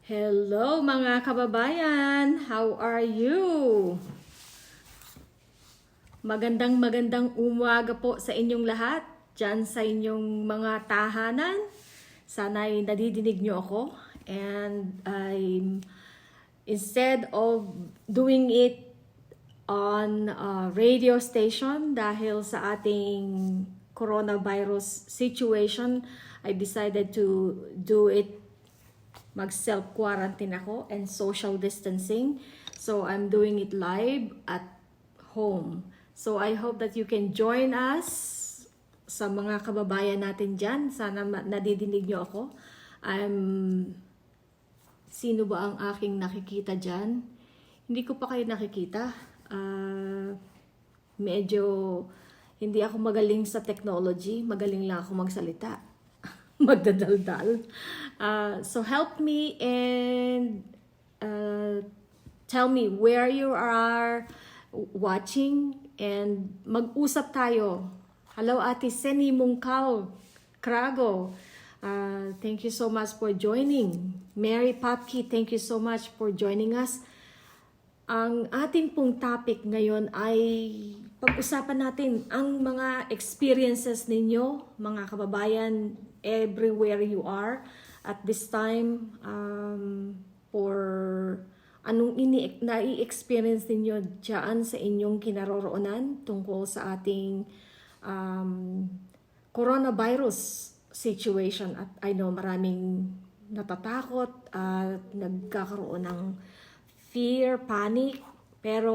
Hello mga kababayan! How are you? Magandang umaga po sa inyong lahat dyan sa inyong mga tahanan. Sana'y nadidinig nyo ako. And instead of doing it on a radio station dahil sa ating coronavirus situation, I decided to do it mag-self-quarantine ako and social distancing. So I'm doing it live at home. So I hope that you can join us sa mga kababayan natin dyan. Sana nadidinig nyo ako. Sino ba ang aking nakikita dyan? Hindi ko pa kayo nakikita. Medyo hindi ako magaling sa technology. Magaling lang ako magsalita. Magdadaldal. So help me and tell me where you are watching and mag-usap tayo. Hello Ate Seni Mungkal Krago. Thank you so much for joining. Mary Papki, thank you so much for joining us. Ang ating pong topic ngayon ay pag-usapan natin ang mga experiences ninyo, mga kababayan, everywhere you are at this time, for anong nai-experience ninyo dyan sa inyong kinaroroonan tungkol sa ating coronavirus situation. At I know maraming natatakot at nagkakaroon ng fear, panic. Pero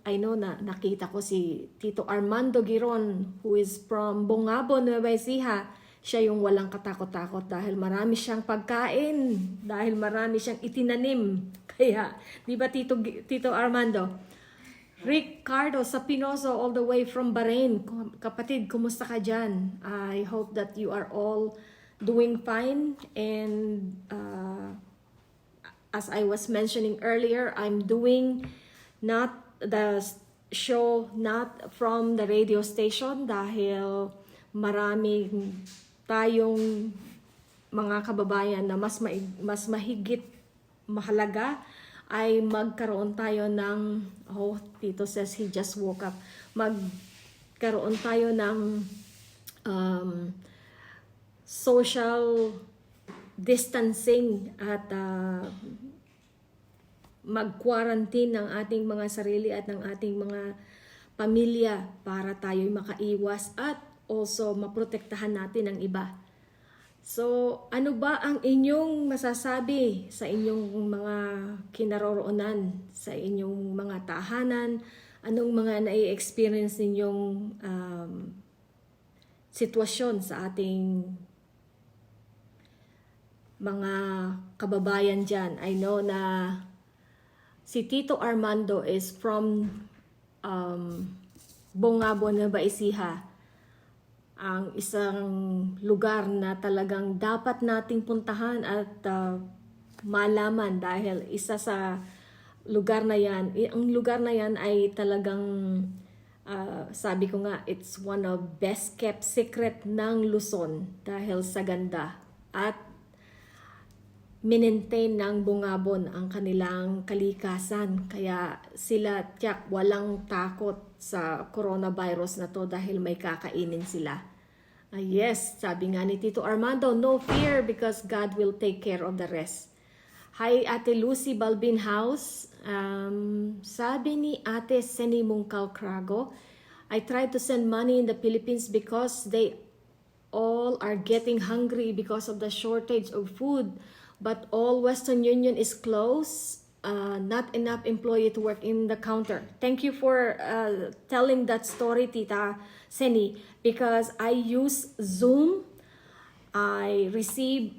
I know na nakita ko si Tito Armando Giron, who is from Bongabo, Nueva Ecija. Siya yung walang katakot-takot dahil marami siyang pagkain, dahil marami siyang itinanim. Kaya, di ba Tito Armando? Ricardo Sapinoso all the way from Bahrain. Kapatid, kumusta ka dyan? I hope that you are all doing fine. And as I was mentioning earlier, I'm doing not the show not from the radio station dahil maraming tayong mga kababayan na mas mahigit mahalaga ay magkaroon tayo ng, Tito says he just woke up, magkaroon tayo ng social distancing at mag-quarantine ng ating mga sarili at ng ating mga pamilya para tayo'y makaiwas at also maprotektahan natin ang iba. So, ano ba ang inyong masasabi sa inyong mga kinaroroonan, sa inyong mga tahanan? Anong mga nai-experience ninyong sitwasyon sa ating mga kababayan dyan? I know na si Tito Armando is from Bongabo, Nueva Ecija. Ang isang lugar na talagang dapat nating puntahan at malaman dahil isa sa lugar na yan, ang lugar na yan ay talagang sabi ko nga, it's one of best kept secret ng Luzon dahil sa ganda at minentain ng Bongabon ang kanilang kalikasan. Kaya sila tiyak walang takot sa coronavirus na to dahil may kakainin sila. Yes, sabi nga ni Tito Armando, no fear because God will take care of the rest. Hi Ate Lucy Balbin House. Sabi ni Ate Seni Mungkal Krago, I tried to send money in the Philippines because they all are getting hungry because of the shortage of food. But all Western Union is closed. Not enough employee to work in the counter. Thank you for telling that story, Tita Seni, because I use Zoom. I receive,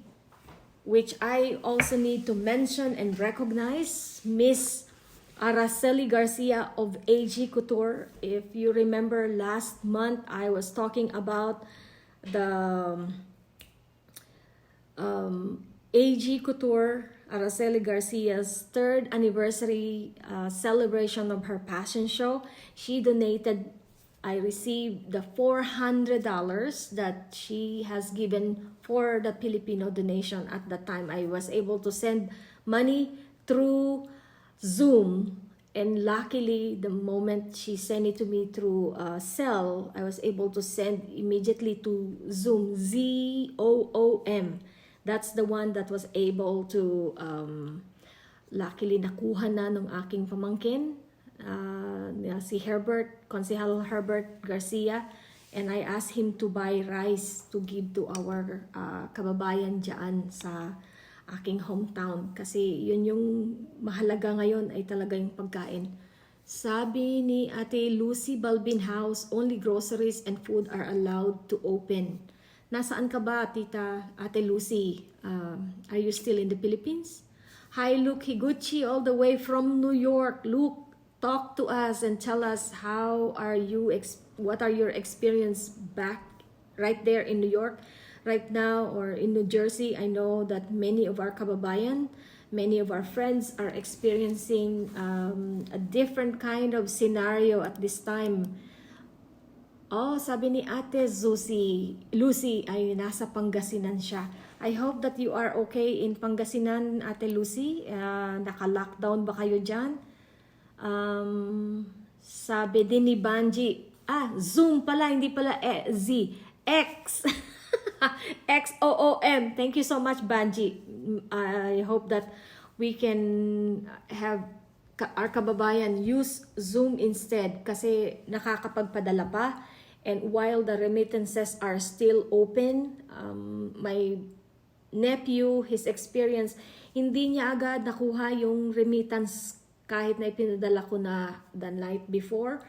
which I also need to mention and recognize, Miss Araceli Garcia of AG Couture. If you remember last month, I was talking about the AG Couture, Araceli Garcia's 3rd anniversary celebration of her fashion show. She donated I received the $400 that she has given for the Filipino donation. At that time, I was able to send money through Zoom, and luckily the moment she sent it to me through Cell, I was able to send immediately to Zoom, ZOOM. That's the one that was able to luckily nakuha na ng aking pamangkin, si Herbert, Konsehal Herbert Garcia, and I asked him to buy rice to give to our kababayan dyan sa aking hometown, kasi yun yung mahalaga ngayon ay talaga yung pagkain. Sabi ni Ate Lucy Balbin House, only groceries and food are allowed to open. Nasaan ka ba, Tita Ate Lucy? Are you still in the Philippines? Hi, Luke Higuchi, all the way from New York. Luke, talk to us and tell us how are you, what are your experience back right there in New York right now, or in New Jersey. I know that many of our kababayan, many of our friends are experiencing a different kind of scenario at this time. Oh, sabi ni Ate Lucy ay nasa Pangasinan siya. I hope that you are okay in Pangasinan, Ate Lucy. Naka-lockdown ba kayo dyan? Sabi din ni Banji, Zoom pala, hindi pala Z, X. XOOM. Thank you so much, Banji. I hope that we can have our kababayan use Zoom instead, kasi nakakapagpadala pa. And while the remittances are still open, my nephew, his experience, hindi niya agad nakuha yung remittance kahit na ipinadala ko na the night before.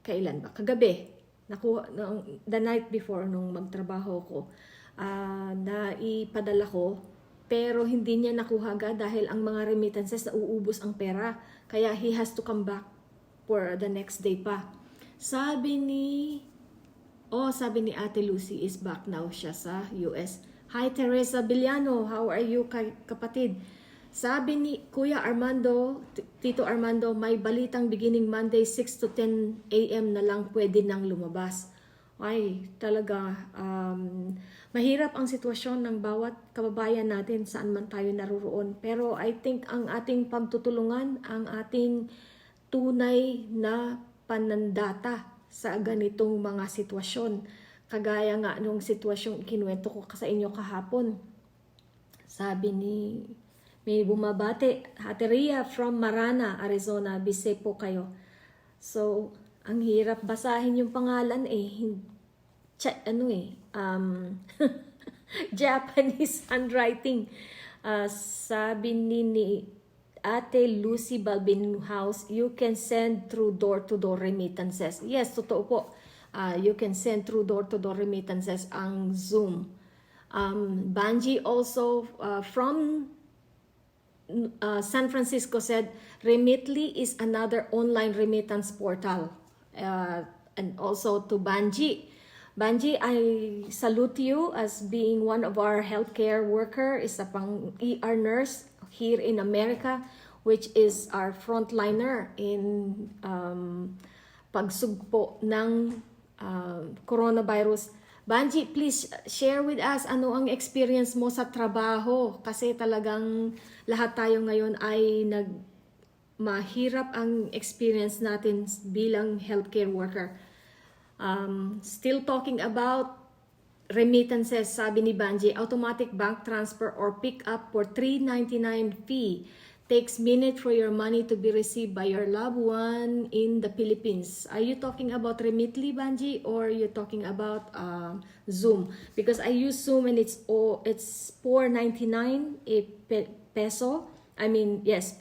Kailan ba? Kagabi. Nakuha, the night before nung magtrabaho ko, na ipadala ko, pero hindi niya nakuha agad dahil ang mga remittances na uubos ang pera. Kaya he has to come back for the next day pa. Sabi ni Ate Lucy is back now siya sa US. Hi Teresa Villano, how are you kapatid? Sabi ni Kuya Armando, Tito Armando, may balitang beginning Monday 6 to 10 a.m. na lang pwede nang lumabas. Ay, talaga, mahirap ang sitwasyon ng bawat kababayan natin saan man tayo naroon. Pero I think ang ating pagtutulungan, ang ating tunay na panandata sa ganitong mga sitwasyon. Kagaya nga nung sitwasyong kinuwento ko sa inyo kahapon. Sabi ni, may bumabate, Hateria from Marana, Arizona, bise po kayo. So, ang hirap basahin yung pangalan Japanese handwriting. Sabi ni Ate Lucy Balbin House, you can send through door-to-door remittances. Yes, totoo po. You can send through door-to-door remittances ang Zoom. Banji also from San Francisco said, Remitly is another online remittance portal. And also to Banji. Banji, I salute you as being one of our healthcare worker, isa pang ER nurse here in Amerika, which is our frontliner in pagsugpo ng coronavirus. Banji, please share with us ano ang experience mo sa trabaho, kasi talagang lahat tayo ngayon ay mahirap ang experience natin bilang healthcare worker. Still talking about remittances, sabi ni Banji, automatic bank transfer or pick up for $3.99 fee. Takes minute for your money to be received by your loved one in the Philippines. Are you talking about Remitly, Banji, or you talking about Zoom? Because I use Zoom and it's $4.99 peso. I mean, yes,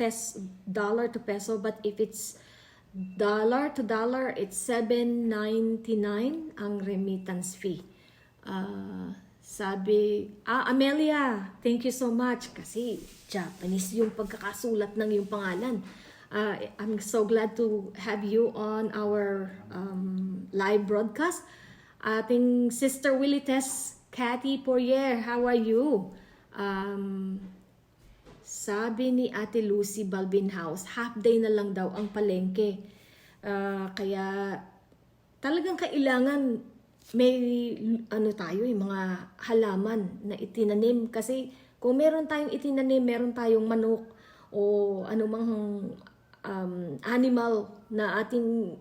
dollar to peso, but if it's dollar to dollar, it's $7.99 ang remittance fee. Sabi, Amelia, thank you so much, kasi Japanese yung pagkakasulat ng yung pangalan. I'm so glad to have you on our live broadcast. Ating Sister Willie Tess, Cathy Poirier, how are you? Sabi ni Ate Lucy Balbin House, half day na lang daw ang palengke. Kaya talagang kailangan may tayo, yung mga halaman na itinanim. Kasi kung meron tayong itinanim, meron tayong manok o anumang animal na ating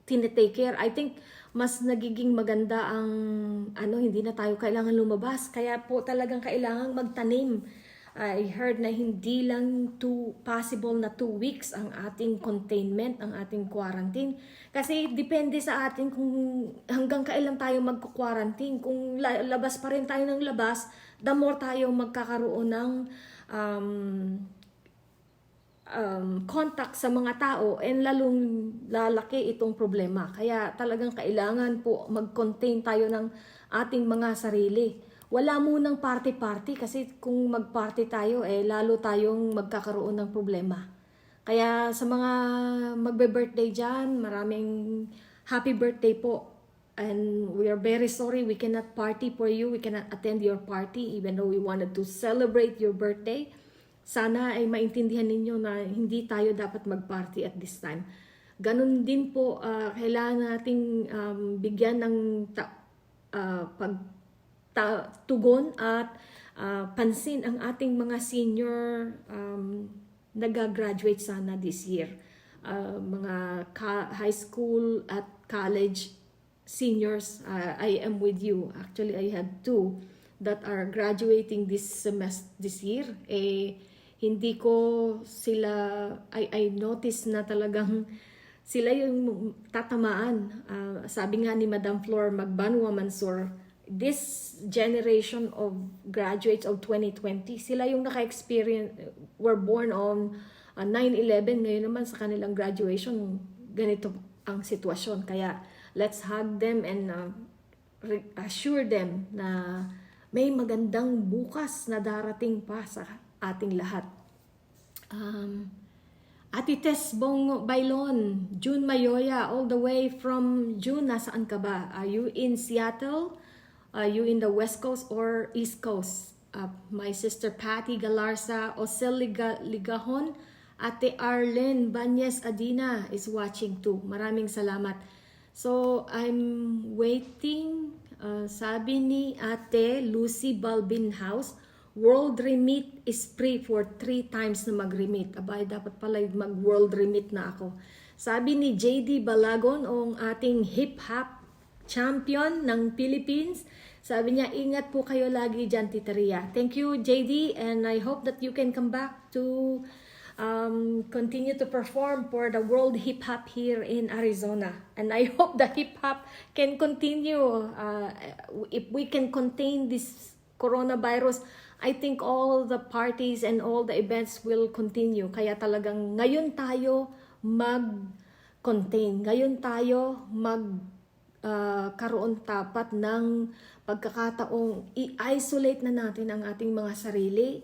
tinetake care, I think mas nagiging maganda ang hindi na tayo kailangan lumabas. Kaya po talagang kailangan magtanim. I heard na hindi lang possible na 2 weeks ang ating containment, ang ating quarantine. Kasi depende sa atin kung hanggang kailan tayo magko-quarantine. Kung labas pa rin tayo ng labas, the more tayo magkakaroon ng contact sa mga tao, and lalong lalaki itong problema. Kaya talagang kailangan po mag-contain tayo ng ating mga sarili. Wala munang party-party kasi kung mag-party tayo, lalo tayong magkakaroon ng problema. Kaya sa mga magbe-birthday dyan, maraming happy birthday po. And we are very sorry we cannot party for you. We cannot attend your party even though we wanted to celebrate your birthday. Sana ay maintindihan ninyo na hindi tayo dapat mag-party at this time. Ganun din po, kailangan nating bigyan ng tugon at pansin ang ating mga senior nag-graduate sana this year. Mga high school at college seniors, I am with you. Actually, I have 2 that are graduating this year. Hindi ko sila, I notice na talagang sila yung tatamaan. Sabi nga ni Madam Flor Magbanwa Mansur, this generation of graduates of 2020, sila yung naka-experience, were born on 9/11. Ngayon naman sa kanilang graduation, ganito ang sitwasyon. Kaya let's hug them and assure them na may magandang bukas na darating pa sa ating lahat. Ate Tess Bong Bailon, June Mayoya, all the way from June, nasaan ka ba? Are you in Seattle? Are you in the West Coast or East Coast? My sister Patty Galarza, Osel Ligahon, Ate Arlene Banyes Adina is watching too. Maraming salamat. So, I'm waiting. Sabi ni Ate Lucy Balbin House, World Remit is free for 3 times na mag-remit. Abay, dapat pala mag-world remit na ako. Sabi ni JD Balagon, ang ating hip-hop champion ng Philippines, sabi niya, ingat po kayo lagi dyan, Tita Ria. Thank you, JD, and I hope that you can come back to continue to perform for the World Hip Hop here in Arizona. And I hope the hip hop can continue. If we can contain this coronavirus, I think all the parties and all the events will continue. Kaya talagang ngayon tayo mag-contain. Ngayon tayo karoon tapat ng pagkakataong i-isolate na natin ang ating mga sarili.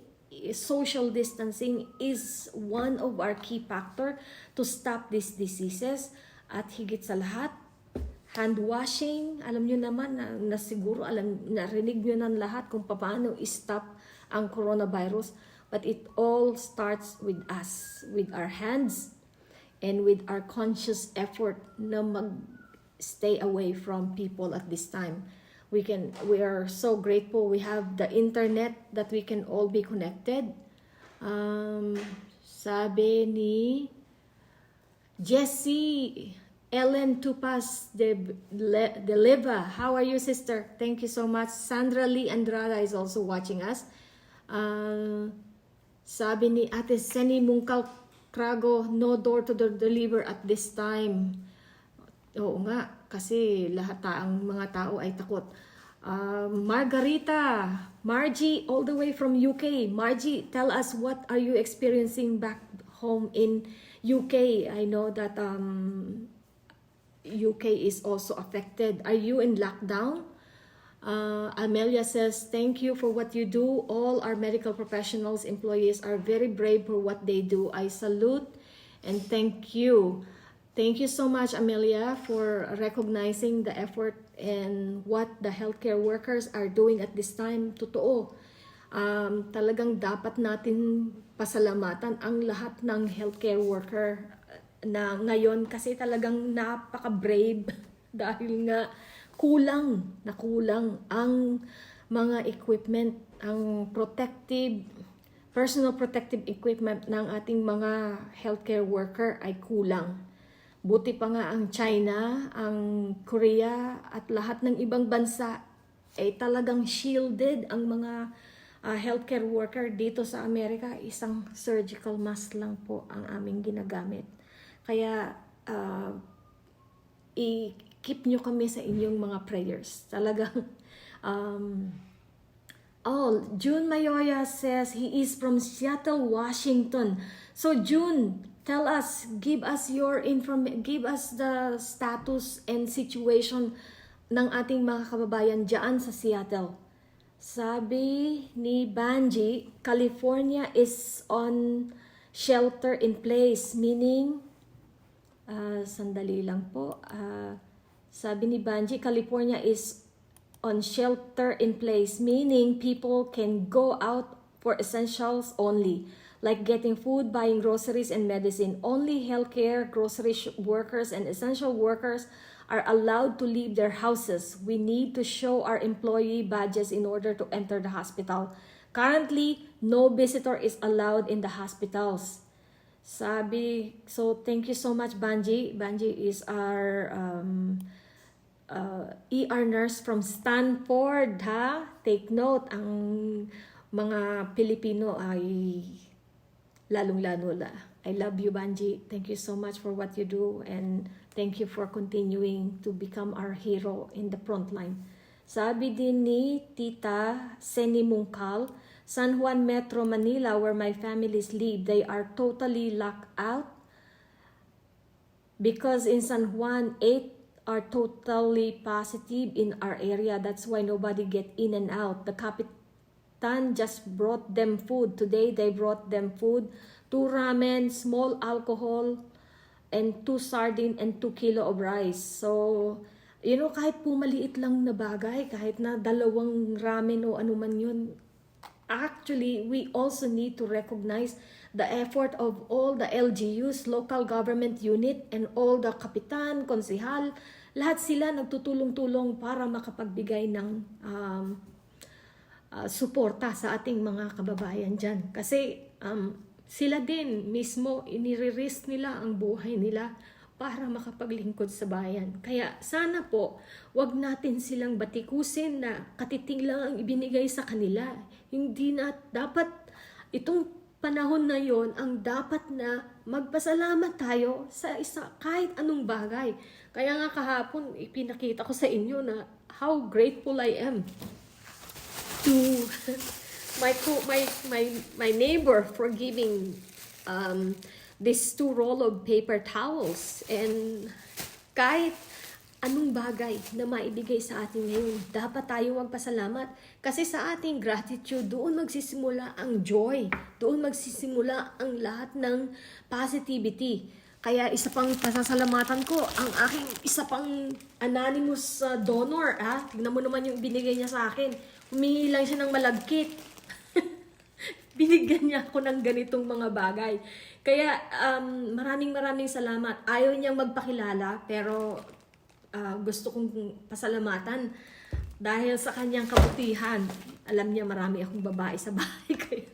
Social distancing is one of our key factor to stop these diseases. At higit sa lahat, hand washing. Alam nyo naman na siguro narinig nyo ng lahat kung paano i-stop ang coronavirus. But it all starts with us, with our hands, and with our conscious effort na stay away from people at this time. We are so grateful we have the internet that we can all be connected. Sabi ni Jessie Ellen Tupas de Leva, how are you, sister? Thank you so much. Sandra Lee Andrada is also watching us. Sabi ni Ate Seni Mungkal Krago, no door-to-door deliver at this time. Oo nga, kasi lahat ang mga tao ay takot. Margie, all the way from UK. Margie, tell us what are you experiencing back home in UK? I know that UK is also affected. Are you in lockdown? Amelia says, thank you for what you do. All our medical professionals, employees are very brave for what they do. I salute and thank you. Thank you so much, Amelia, for recognizing the effort and what the healthcare workers are doing at this time. Totoo. Talagang dapat natin pasalamatan ang lahat ng healthcare worker na ngayon kasi talagang napaka-brave dahil nga kulang ang mga equipment, ang personal protective equipment ng ating mga healthcare worker ay kulang. Buti pa nga ang China, ang Korea at lahat ng ibang bansa ay talagang shielded ang mga healthcare worker. Dito sa Amerika, isang surgical mask lang po ang aming ginagamit. Kaya i-keep nyo kami sa inyong mga prayers. Talagang June Mayoya says he is from Seattle, Washington. So June, tell us, give us the status and situation ng ating mga kababayan diyan sa Seattle. Sabi ni Banji, California is on shelter in place, meaning sandali lang po. Sabi ni Banji, California is on shelter in place, meaning people can go out for essentials only, like getting food, buying groceries, and medicine. Only healthcare, grocery workers, and essential workers are allowed to leave their houses. We need to show our employee badges in order to enter the hospital. Currently, no visitor is allowed in the hospitals. Sabi, so thank you so much, Banji. Banji is our ER nurse from Stanford, ha? Take note, ang mga Pilipino ay lalong-lalo la. I love you, Banji. Thank you so much for what you do and thank you for continuing to become our hero in the front line. Sabi din ni Tita Seni Mungkal, San Juan Metro, Manila, where my families live, they are totally locked out because in San Juan, 8 are totally positive in our area. That's why nobody get in and out. The Kapitan just brought them food. Today, they brought them food, 2 ramen, small alcohol, and 2 sardine, and 2 kilo of rice. So, kahit po maliit lang na bagay, kahit na 2 ramen o anuman yun, actually, we also need to recognize the effort of all the LGUs, local government unit, and all the kapitan, konsehal, lahat sila nagtutulong-tulong para makapagbigay ng suporta sa ating mga kababayan dyan. Kasi sila din mismo, inire-risk nila ang buhay nila para makapaglingkod sa bayan. Kaya sana po, wag natin silang batikusin na katiting lang ang ibinigay sa kanila. Hindi na dapat itong panahon na yon ang dapat na magpasalamat tayo sa kahit anong bagay. Kaya nga kahapon ipinakita ko sa inyo na how grateful I am to my neighbor for giving this 2 roll of paper towels, and kahit anong bagay na maibigay sa atin ngayon, dapat tayo magpasalamat. Kasi sa ating gratitude, doon magsisimula ang joy. Doon magsisimula ang lahat ng positivity. Kaya isa pang pasasalamatan ko, ang aking isa pang anonymous donor. Tignan mo naman yung binigay niya sa akin. Humingi lang siya ng malagkit. Binigyan niya ako ng ganitong mga bagay. Kaya maraming salamat. Ayaw niyang magpakilala, pero gusto kong pasalamatan dahil sa kanyang kabutihan. Alam niya marami akong babae sa bahay, kaya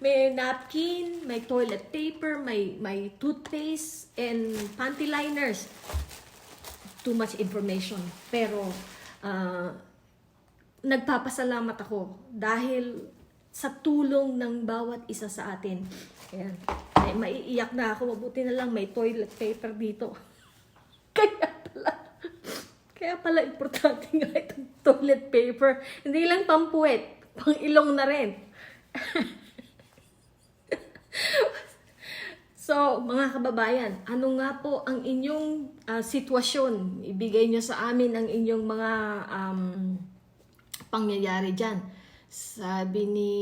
may napkin, may toilet paper, may toothpaste, and panty liners. Too much information. Pero nagpapasalamat ako dahil sa tulong ng bawat isa sa atin. Ayan. Ay, maiiyak na ako. Mabuti na lang may toilet paper dito. Kaya pala importante nga itong toilet paper. Hindi lang pampuwet, pang ilong na rin. So, mga kababayan, ano nga po ang inyong sitwasyon? Ibigay nyo sa amin ang inyong mga pangyayari dyan. Sabi ni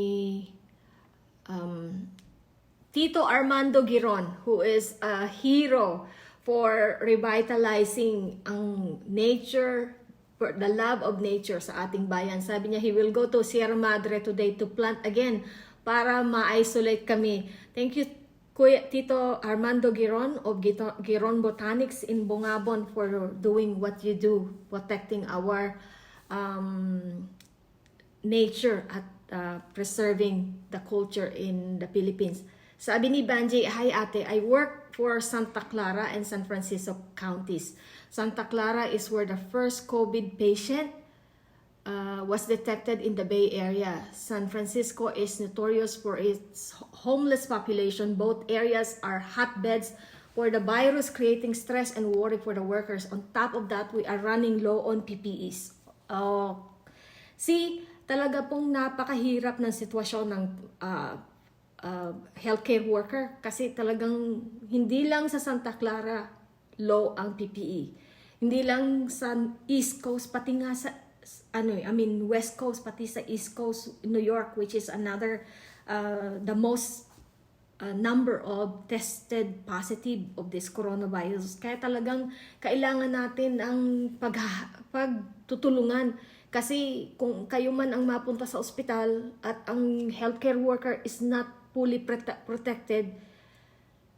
Tito Armando Giron, who is a hero for revitalizing ang nature for the love of nature sa ating bayan. Sabi niya, he will go to Sierra Madre today to plant again para ma-isolate kami. Thank you, Kuya Tito Armando Giron of Giron Botanics in Bungabon for doing what you do, protecting our nature at preserving the culture in the Philippines. Sabi ni Banji, hi ate, I work for Santa Clara and San Francisco counties. Santa Clara is where the first COVID patient was detected in the Bay Area. San Francisco is notorious for its homeless population. Both areas are hotbeds for the virus, creating stress and worry for the workers. On top of that, we are running low on PPEs. See, talaga pong napakahirap ng sitwasyon ng healthcare worker kasi talagang hindi lang sa Santa Clara low ang PPE. Hindi lang sa East Coast, pati nga sa West Coast, pati sa East Coast, New York, which is another the most number of tested positive of this coronavirus. Kaya talagang kailangan natin ang pagtutulungan. Kasi kung kayo man ang mapunta sa ospital at ang healthcare worker is not fully protected,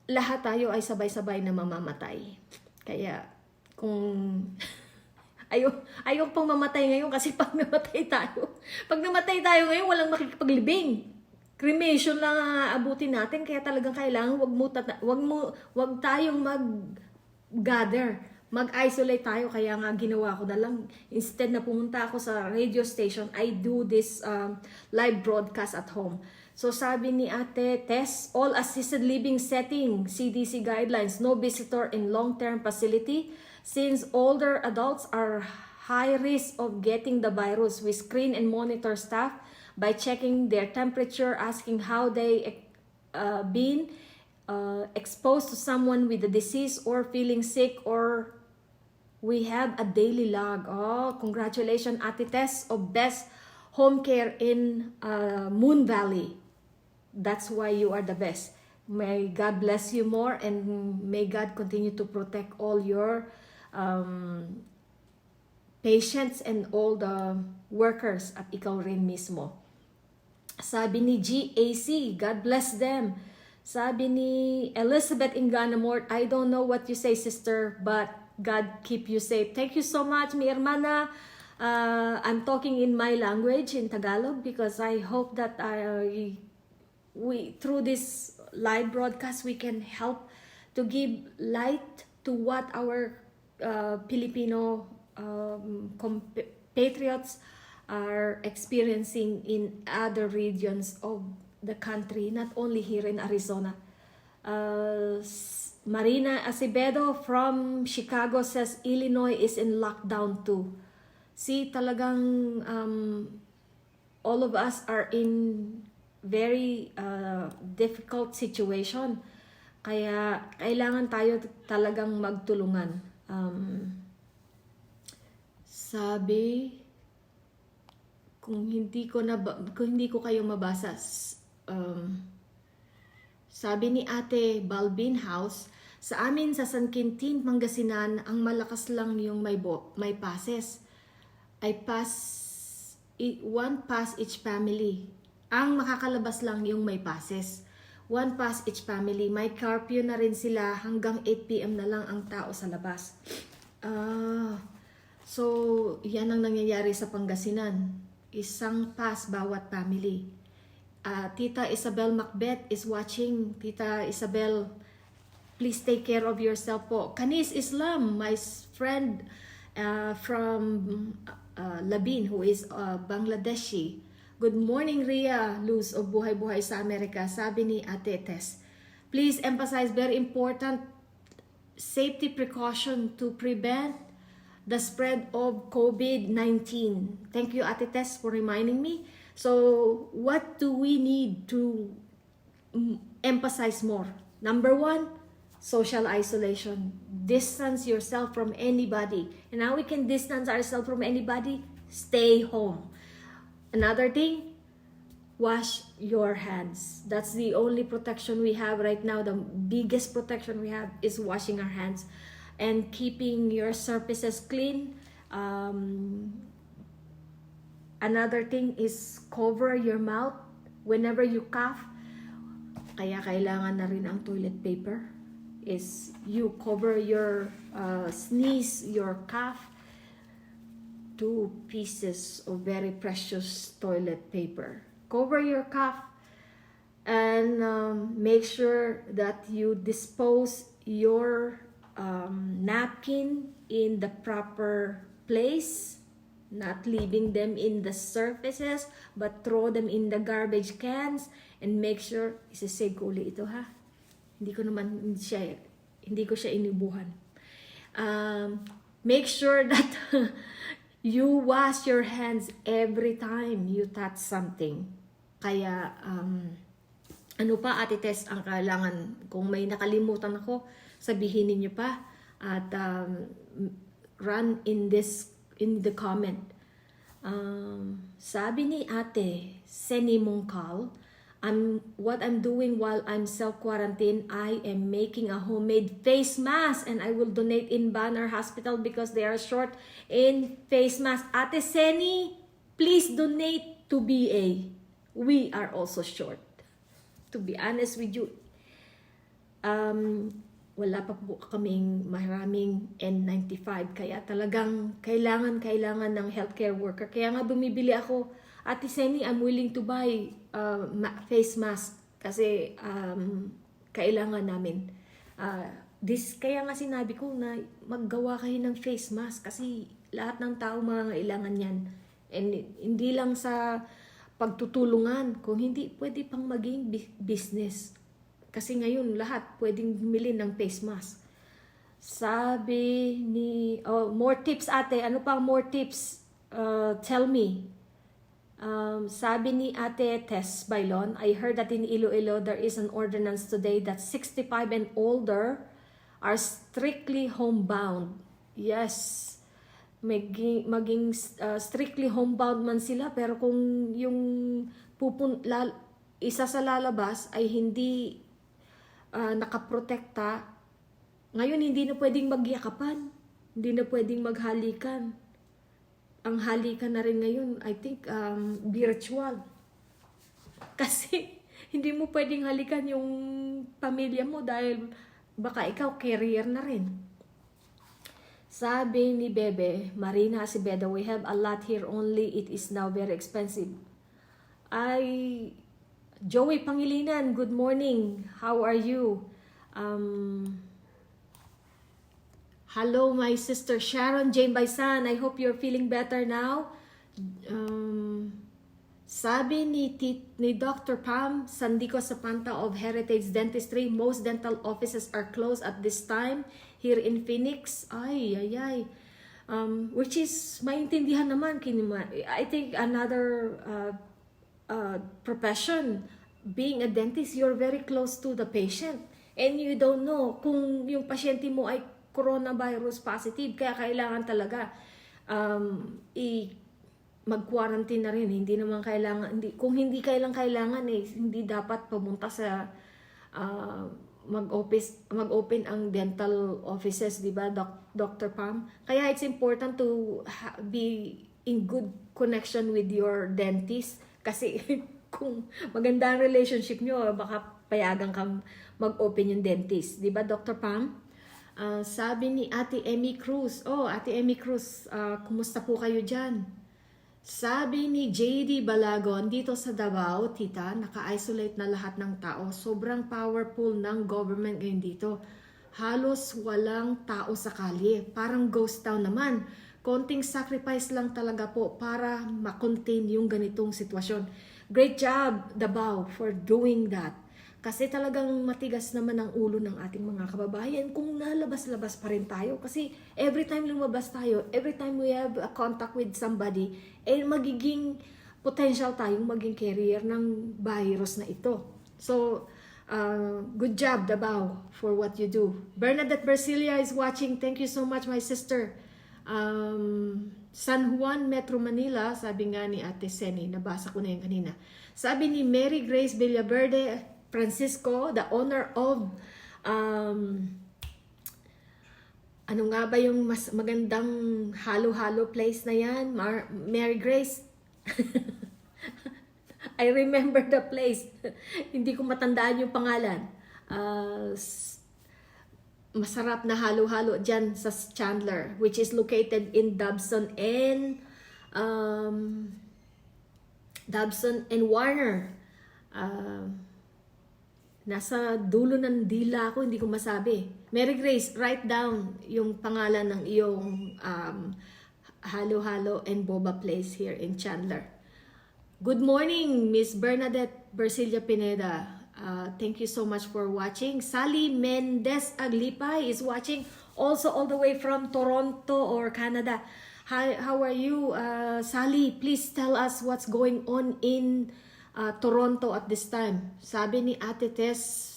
lahat tayo ay sabay-sabay na mamamatay. Kaya kung ayaw pang mamatay ngayon kasi pag namatay tayo ngayon, walang makikipaglibing. Cremation lang abutin natin, kaya talagang kailangan wag tayong mag-gather. Mag-isolate tayo, kaya nga ginawa ko na lang. Instead na pumunta ako sa radio station, I do this live broadcast at home. So sabi ni Ate Tess, all assisted living setting, CDC guidelines, no visitor in long-term facility. Since older adults are high risk of getting the virus, we screen and monitor staff by checking their temperature, asking how they been exposed to someone with the disease or feeling sick, or we have a daily log. Oh, congratulations, Ate Tess of Best Home Care in Moon Valley. That's why you are the best. May God bless you more, and may God continue to protect all your patients and all the workers at ikaw rin mismo. Sabi ni GAC, God bless them. Sabi ni Elizabeth Inganamort, I don't know what you say, sister, but God keep you safe. Thank you so much, mi hermana. I'm talking in my language, in Tagalog, because I hope that we through this live broadcast we can help to give light to what our Filipino compatriots are experiencing in other regions of the country, not only here in Arizona. Marina Acevedo from Chicago says Illinois is in lockdown too. See, talagang all of us are in very difficult situation. Kaya kailangan tayo talagang magtulungan. Sabi, kung hindi ko kayo mabasa, sabi ni Ate Balbin House, sa amin sa San Quintin, Pangasinan, ang malakas lang yung may passes. One pass each family. Ang makakalabas lang yung may passes. One pass each family. May curfew na rin sila, hanggang 8 p.m. na lang ang tao sa labas. So, yan ang nangyayari sa Pangasinan. Isang pass bawat family. Tita Isabel Macbeth is watching. Tita Isabel, please take care of yourself po. Kanis Islam, my friend from Labin, who is Bangladeshi. Good morning, Ria Luz of Buhay sa Amerika. Sabi ni Ate Tess, please emphasize very important safety precaution to prevent the spread of COVID-19. Thank you, Ate Tess, for reminding me. So, what do we need to emphasize more? Number 1, social isolation. Distance yourself from anybody. And how we can distance ourselves from anybody? Stay home. Another thing, wash your hands. That's the only protection we have right now. The biggest protection we have is washing our hands and keeping your surfaces clean. Um, Another thing is cover your mouth whenever you cough. Kaya kailangan na rin ang toilet paper. Is you cover your sneeze, your cough. 2 pieces of very precious toilet paper. Cover your cough and make sure that you dispose your napkin in the proper place. Not leaving them in the surfaces, but throw them in the garbage cans and make sure, isasave ko ulit ito ha. Hindi ko siya inibuhan. Make sure that you wash your hands every time you touch something. Kaya, ano pa, Ate Tess, ang kailangan, kung may nakalimutan ako, sabihin niyo pa at run in the comment. Sabi ni Ate Seni Mongkal, what I'm doing while I'm self-quarantine, I am making a homemade face mask and I will donate in Banner Hospital because they are short in face mask. Ate Seni, please donate to BA. We are also short. To be honest with you, wala pa po kaming maraming N95 kaya talagang kailangan ng healthcare worker. Kaya nga bumibili ako, Ate Seni, I'm willing to buy face mask kasi kailangan namin. Kaya nga sinabi ko na maggawa kayo ng face mask kasi lahat ng tao mangangailangan yan. And hindi lang sa pagtutulungan, kung hindi pwede pang maging business. Kasi ngayon, lahat pwedeng bumili ng face mask. Sabi ni... more tips, Ate. Ano pang more tips? Tell me. Sabi ni Ate Tess Bailon, I heard that in Iloilo, there is an ordinance today that 65 and older are strictly homebound. Yes. Maging strictly homebound man sila, pero kung yung isa sa lalabas ay hindi nakaprotekta, ngayon hindi na pwedeng magyakapan, hindi na pwedeng maghalikan. Ang halikan na rin ngayon, I think, virtual. Kasi hindi mo pwedeng halikan yung pamilya mo dahil baka ikaw carrier na rin. Sabi ni Bebe, Marina Acebeda, we have a lot here only it is now very expensive. Joey Pangilinan, good morning. How are you? Hello, my sister Sharon Jane Baisan. I hope you're feeling better now. Sabi ni Dr. Pam Sandico Sapanta of Heritage Dentistry, most dental offices are closed at this time here in Phoenix. Which is maintindihan naman. I think another profession, being a dentist, you're very close to the patient and you don't know kung yung pasyente mo ay coronavirus positive, kaya kailangan talaga mag-quarantine na rin. Hindi naman kailangan, kung hindi kailangan hindi dapat pumunta sa mag-open ang dental offices, di ba, Dr. Pam? Kaya it's important to be in good connection with your dentist. Kasi kung maganda ang relationship nyo, baka payagan kang mag-open yung dentist. Di ba, Dr. Pam? Sabi ni Ate Emmy Cruz, Ate Emmy Cruz, kumusta po kayo dyan? Sabi ni JD Balagon, dito sa Davao, tita, naka-isolate na lahat ng tao. Sobrang powerful ng government ngayon dito. Halos walang tao sa kalye. Parang ghost town naman. Konting sacrifice lang talaga po para ma-contain yung ganitong sitwasyon. Great job, Davao, for doing that. Kasi talagang matigas naman ang ulo ng ating mga kababayan kung nalabas-labas pa rin tayo. Kasi every time lumabas tayo, every time we have a contact with somebody, magiging potential tayong maging carrier ng virus na ito. So, good job, Davao, for what you do. Bernadette Bercilia is watching. Thank you so much, my sister. San Juan, Metro Manila, sabi nga ni Ate Seni, nabasa ko na yun kanina. Sabi ni Mary Grace Villaverde Francisco, the owner of Ano nga ba yung mas magandang halo-halo place na yan? Mary Grace? I remember the place. Hindi ko matandaan yung pangalan. Masarap na halo-halo dyan sa Chandler, which is located in Dobson and Warner. Nasa dulo ng dila ako, hindi ko masabi. Mary Grace, write down yung pangalan ng iyong halo-halo and boba place here in Chandler. Good morning, Miss Bernadette Bercilia Pineda. Thank you so much for watching. Sally Mendez Aglipay is watching also all the way from Toronto or Canada. Hi, how are you, Sally? Please tell us what's going on in Toronto at this time. Sabi ni Ate Tess,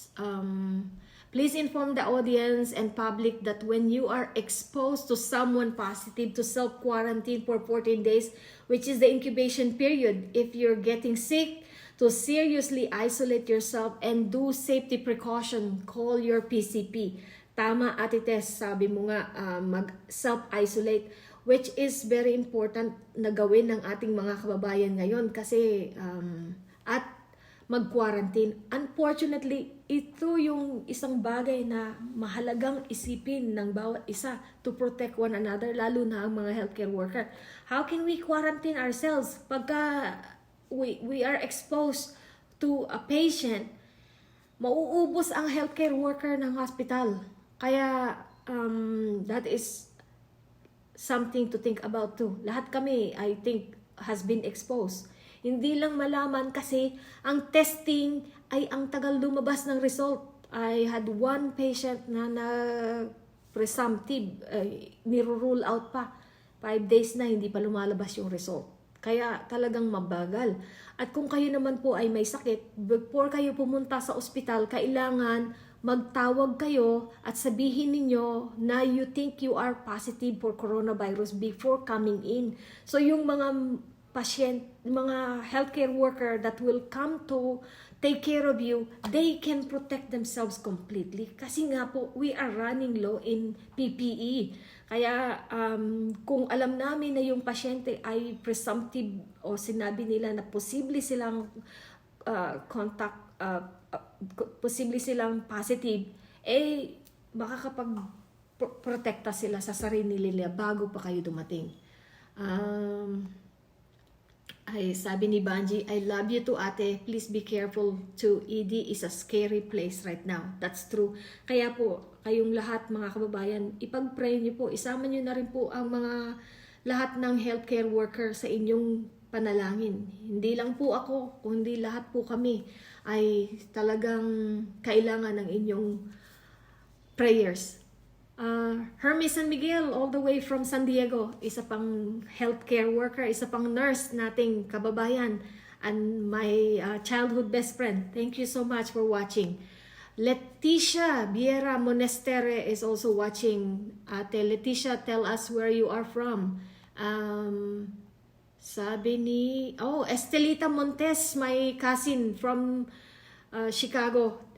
please inform the audience and public that when you are exposed to someone positive, to self-quarantine for 14 days, which is the incubation period, if you're getting sick, to seriously isolate yourself and do safety precaution, call your PCP. Tama, Ate Tess, sabi mo nga, mag-self-isolate, which is very important na gawin ng ating mga kababayan ngayon kasi at mag-quarantine. Unfortunately, ito yung isang bagay na mahalagang isipin ng bawat isa to protect one another, lalo na ang mga healthcare worker. How can we quarantine ourselves pagka we are exposed to a patient? Mauubos ang healthcare worker ng hospital. Kaya that is something to think about too. Lahat kami, I think, has been exposed. Hindi lang malaman kasi ang testing ay ang tagal lumabas ng result. I had one patient na presumptive, niro-rule out pa. 5 days na hindi pa lumalabas yung result. Kaya talagang mabagal. At kung kayo naman po ay may sakit, before kayo pumunta sa ospital, kailangan magtawag kayo at sabihin ninyo na you think you are positive for coronavirus before coming in. So yung mga mga healthcare worker that will come to take care of you, they can protect themselves completely. Kasi nga po, we are running low in PPE. Kaya kung alam namin na yung pasyente ay presumptive o sinabi nila na posible silang posible silang positive, makakapag-protekta sila sa sarili nila bago pa kayo dumating. Ay, sabi ni Banji, I love you to ate. Please be careful too. ED is a scary place right now. That's true. Kaya po, kayong lahat mga kababayan, ipag-pray niyo po. Isama niyo na rin po ang mga lahat ng healthcare worker sa inyong panalangin. Hindi lang po ako, kundi lahat po kami ay talagang kailangan ng inyong prayers. Hermes San Miguel, all the way from San Diego, isa pang healthcare worker, isa pang nurse nating kababayan, and my childhood best friend. Thank you so much for watching. Leticia Viera Monestere is also watching. Ate Leticia, tell us where you are from. Sabi ni, Estelita Montes, my cousin from Chicago.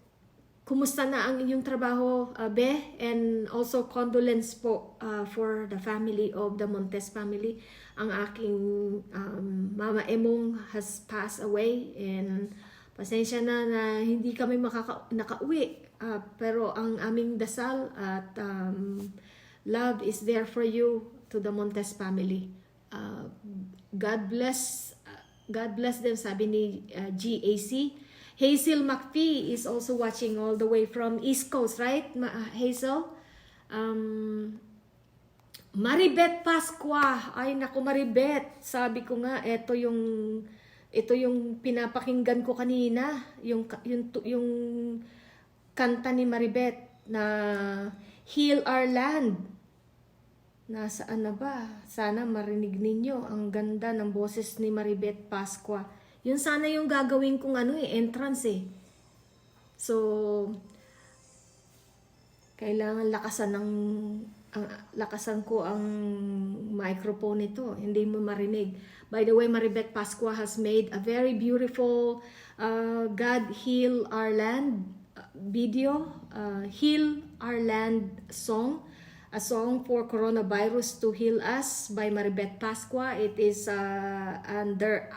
Kumusta na ang inyong trabaho, Be? And also condolence po for the family of the Montes family. Ang aking Mama Emong has passed away and pasensya na hindi kami nakauwi. Pero ang aming dasal at love is there for you to the Montes family. God bless them, sabi ni GAC. Hazel McPhee is also watching all the way from East Coast, right, Hazel? Maribeth Pasqua. Ay, naku Maribeth. Sabi ko nga, ito yung pinapakinggan ko kanina. Yung kanta ni Maribeth na Heal Our Land. Nasaan na ba? Sana marinig ninyo. Ang ganda ng boses ni Maribeth Pasqua. Yun sana yung gagawin kong entrance eh. So, kailangan lakasan ko ang microphone nito. Hindi mo marinig. By the way, Maribeth Pasqua has made a very beautiful God Heal Our Land video. Heal Our Land song. a song for coronavirus to heal us by Maribeth Pasqua. It is under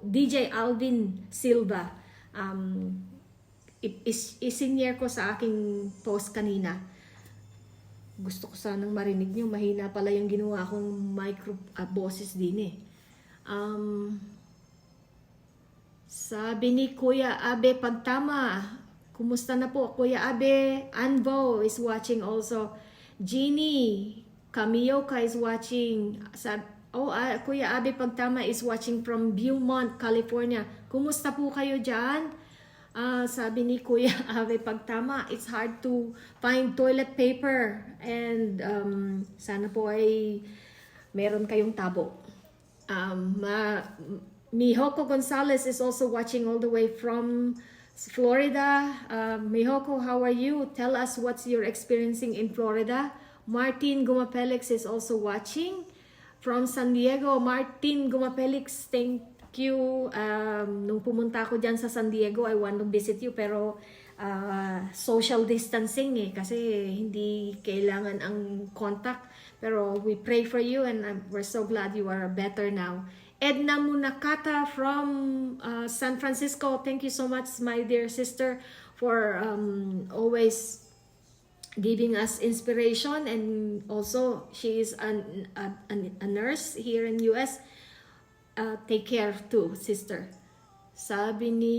DJ Alvin Silva. Isinyer ko sa aking post kanina. Gusto ko sanang marinig nyo. Mahina pala yung ginawa kong micro boses din eh. Sabi ni Kuya Abe Pagtama, kumusta na po Kuya Abe? Anvo is watching also. Jeannie Kamioka is watching. Kuya Abe Pagtama is watching from Beaumont, California. Kumusta po kayo dyan? Sabi ni Kuya Abe Pagtama, it's hard to find toilet paper. And sana po ay meron kayong tabo. Mihoko Gonzalez is also watching all the way from Florida. Mihoko, how are you? Tell us what's you're experiencing in Florida. Martin Gumapelix is also watching from San Diego. Martin Gumapelix, thank you. Nung pumunta ako dyan sa San Diego, I want to visit you, pero social distancing kasi hindi kailangan ang contact. Pero we pray for you and we're so glad you are better now. Edna Munakata from San Francisco, thank you so much, my dear sister, for always giving us inspiration. And also, she is a nurse here in US. Take care too, sister. Sabi ni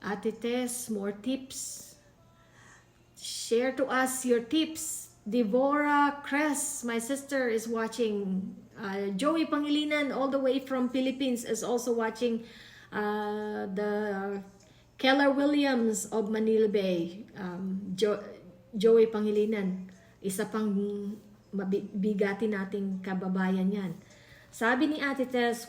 Ate Tess, more tips. Share to us your tips. Devorah Cress, my sister, is watching. Joey Pangilinan, all the way from Philippines, is also watching. The Keller Williams of Manila Bay. Joey Pangilinan, isa pang mabigati nating kababayan yan. Sabi ni Ate Tess,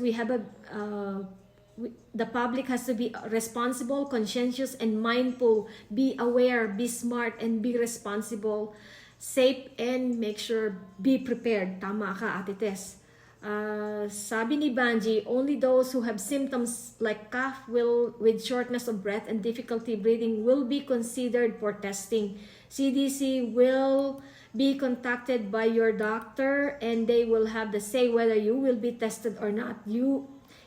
the public has to be responsible, conscientious, and mindful. Be aware, be smart, and be responsible. Safe, and make sure, be prepared. Tama ka, Ate Tess. Sabi ni Banji, only those who have symptoms like cough with shortness of breath and difficulty breathing will be considered for testing. CDC will be contacted by your doctor and they will have the say whether you will be tested or not.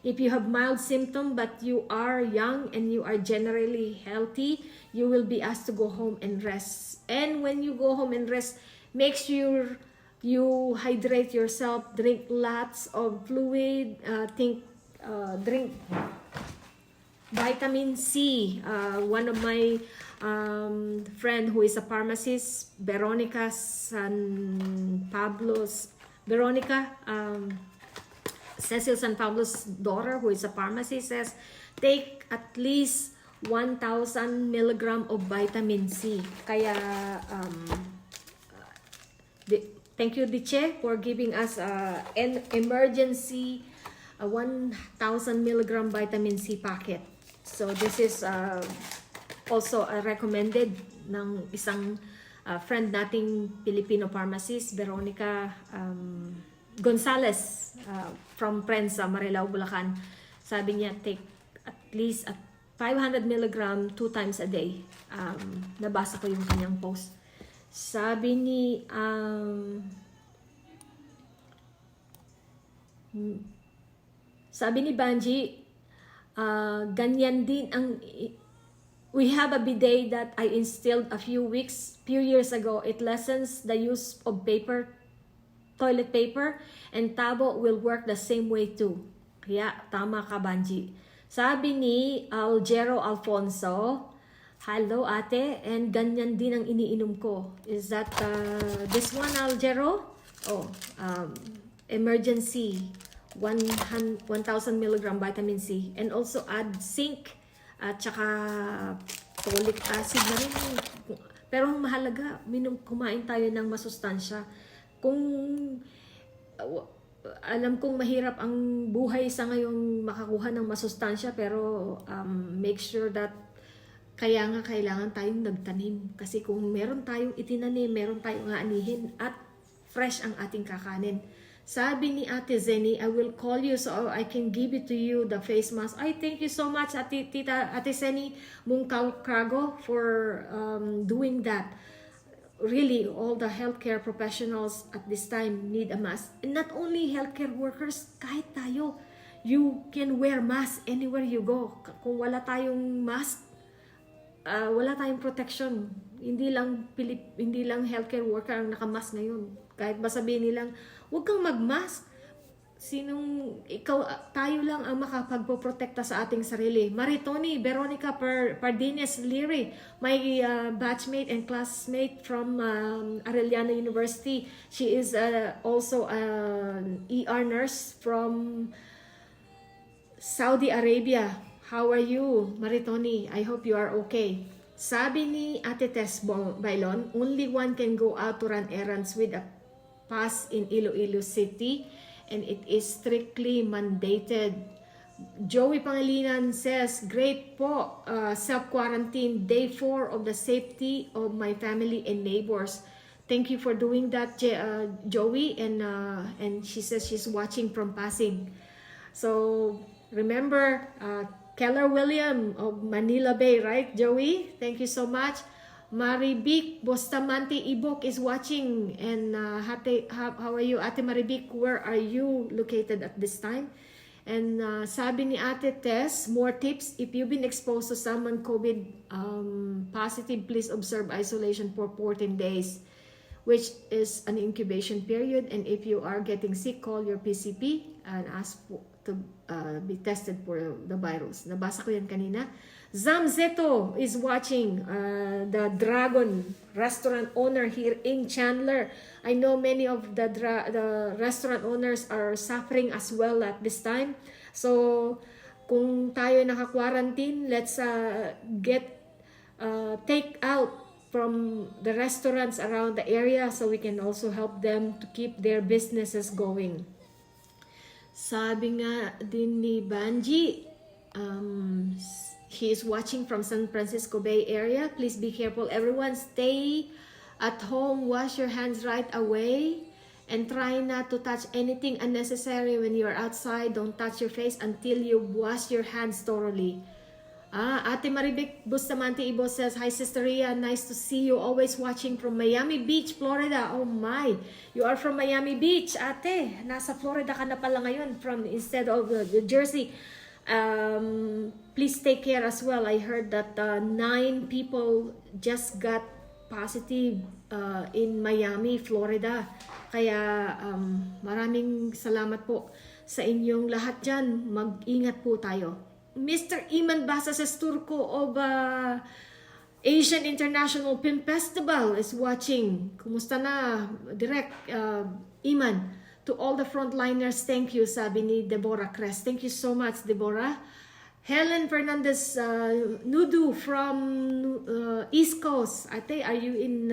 If you have mild symptom but you are young and you are generally healthy, you will be asked to go home and rest. And when you go home and rest, make sure you hydrate yourself, drink lots of fluid, drink vitamin C. One of my friend who is a pharmacist, Veronica, Cecil San Pablo's daughter, who is a pharmacist, says take at least 1,000 milligram of vitamin C. Kaya thank you, Diche, for giving us an emergency 1,000 milligram vitamin C packet. So this is also recommended ng isang friend nating Filipino pharmacist, Veronica Gonzalez, from Prensa, Marilao, Bulacan. Sabi niya, take at least 500 milligram 2 times a day. Nabasa ko yung kanyang post. Sabi ni Banji, ganyan din ang we have a bidet that I instilled a few years ago. It lessens the use of toilet paper, and tabo will work the same way too. Kaya tama ka, Banji. Sabi ni Algero Alfonso, hello ate, and ganyan din ang iniinom ko. Is that this one, Algero? Emergency 1,000 milligram vitamin C, and also add zinc at saka folic acid na rin. Pero ang mahalaga, kumain tayo ng masustansya. Kung alam kong mahirap ang buhay sa ngayong makakuha ng masustansya, pero make sure that kaya nga kailangan tayong nagtanim. Kasi kung meron tayong itinanim, meron tayong aanihin at fresh ang ating kakanin. Sabi ni Ate Zenny, I will call you so I can give it to you, the face mask. Ay, thank you so much, Ate Zenny Mungkaw Krago, for doing that. really all the healthcare professionals at this time need a mask. And not only healthcare workers, kahit tayo, you can wear mask anywhere you go. Kung wala tayong mask, wala tayong protection. Hindi lang healthcare worker ang nakamask ngayon. Kahit ba sabihin nilang, huwag kang magmask. Tayo lang ang makapagpoprotekta sa ating sarili. Maritoni, Veronica Pardines Leary, my batchmate and classmate from Arellano University. She is also an ER nurse from Saudi Arabia. How are you, Maritoni? I hope you are okay. Sabi ni Ate Tess Bailon, only one can go out to run errands with a pass in Iloilo City, and it is strictly mandated. Joey Pangilinan says, great po, self-quarantine, day 4 of the safety of my family and neighbors. Thank you for doing that, Joey, and she says she's watching from Pasig. So remember, Keller William of Manila Bay, right, Joey? Thank you so much. Maribik Bustamante Ibok is watching. And how are you, Ate Maribik? Where are you located at this time? And sabi ni Ate Tess, more tips. If you've been exposed to someone COVID positive, please observe isolation for 14 days, which is an incubation period. And if you are getting sick, call your PCP and ask to be tested for the virus. Nabasa ko yan kanina. Zamzeto is watching, the Dragon restaurant owner here in Chandler. I know many of the restaurant owners are suffering as well at this time. So, kung tayo naka-quarantine, let's take out from the restaurants around the area so we can also help them to keep their businesses going. Sabi nga din ni Banji, he is watching from San Francisco Bay Area. Please be careful, everyone. Stay at home, wash your hands right away, and try not to touch anything unnecessary when you're outside. Don't touch your face until you wash your hands thoroughly. Ate Maribik Bustamante Ibo says, hi Sister Ria, nice to see you, always watching from Miami Beach, Florida. Oh my, you are from Miami Beach, ate. Nasa Florida ka na pala ngayon instead of New Jersey. Please take care as well. I heard that 9 people just got positive in Miami, Florida. Kaya maraming salamat po sa inyong lahat dyan. Mag-ingat po tayo. Mr. Iman Basas Turco of Asian International Film Festival is watching. Kumusta na, Direct Iman? To all the frontliners, thank you, sabi ni Deborah Crest. Thank you so much, Deborah. Helen Fernandez Nudu from East Coast. Ate, are you in